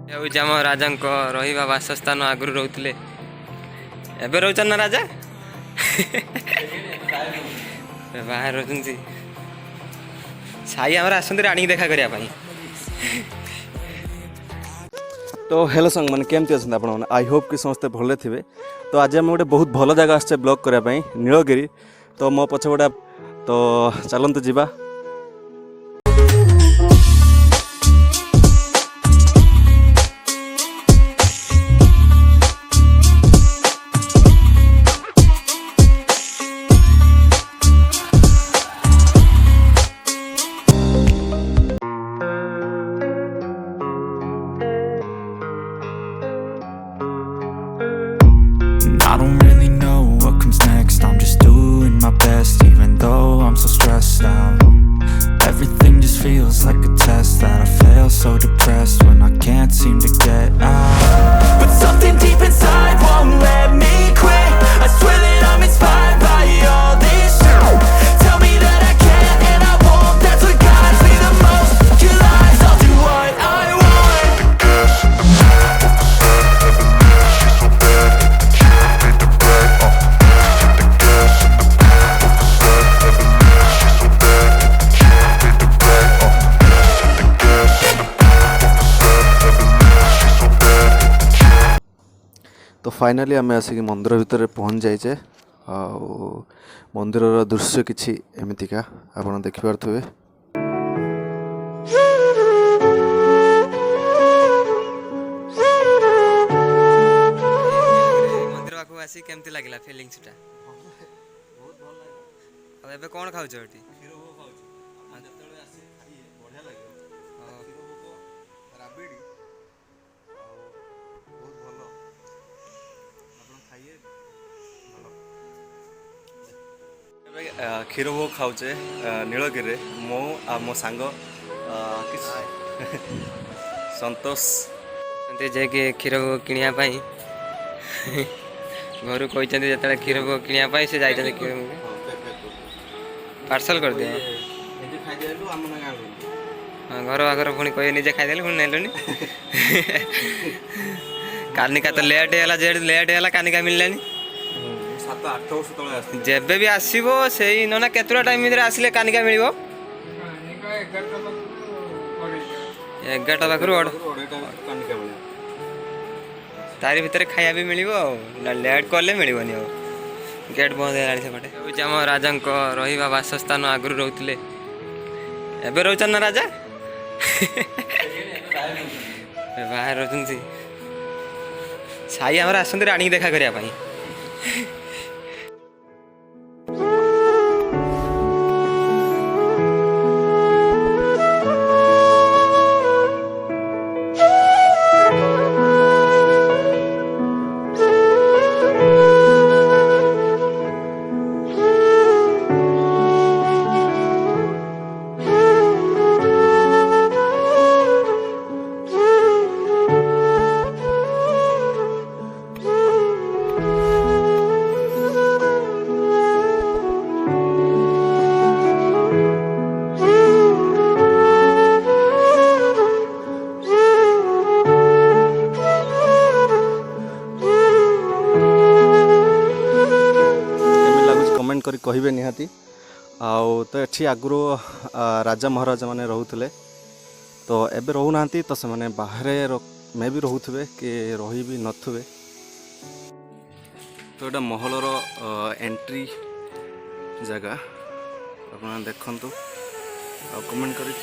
आम राजा रहा बासस्थान आगु रोते एवं रोचन ना राजा बाहर रोचंती साई आमर आसती राणी देखा करने। तो हेलो संग मैंने केमती अच्छा आप आई होप कि समस्ते भले थे। तो आज आम गोटे बहुत भल जगह आसचे ब्लॉग करने नीलगिरी। तो मो पछपटा तो चलते जीवा। I don't really know what comes next. I'm just doing my best, even though I'm so stressed out. Everything just feels like a test that I fail, so depressed when I can't seem to get out. But something deep inside won't let me quit. I swear that I'm inspired by all this shit. Tell me that I can't and I won't. That's what guides me the most. Your lies, I'll do what I want. तो finally आम आसिक मंदिर भितर पहुँच जाइचे। मंदिर दृश्य किसी एमतीका आप देखिपे। मंदिर पाखु आसी केमती लागला फीलिंग्स टा? बहुत भल लागला। अब एबे कोन खाउछ एठी? खीर भोग खाउछ। हम जतले आसी खाई बढ़िया लागो। खीर भोग राबिडी बहुत भलो। आपण खाइए भलो। एबे खीर भोग खाउचे नीलगिरी मो आ मो सांग संतोष जे कि खीर भोग किनिया पई घर कहते जो क्षीर भोग किनापी से जाते पार्सल कर दियो। हाँ घर आगर पुणी कहे निजे खाईदे पुणी नेलुनि कानिका तो लेट है जेड लेट है कानिका मिललानी 7-8 वर्ष तले जेबे भी आसीबो सेही न ना केतरा टाइम भितर आसिले कानिका मिलिबो 11टा पाखरु कानिका मिले तारी भितर खाया भी मिलिबो ना लेट करले मिलिबोनी। गेट बंद है सेपटे आम राजा रहा बासस्थान आगु रोते एवं रोचन ना राजा बाहर रोचंती साई आमर आसती राणी देखा करने। कमेंट करी कहिबे निहाती। आउ तो एठी आगुरो राजा महाराजा माने रहूथिले तो एबे रहू नांती तो से माने बाहरे मे भी रहूथिबे कि रही भी नथुबे। तो एटा महलर एंट्री जगह आप देखंतु आ कमेंट करी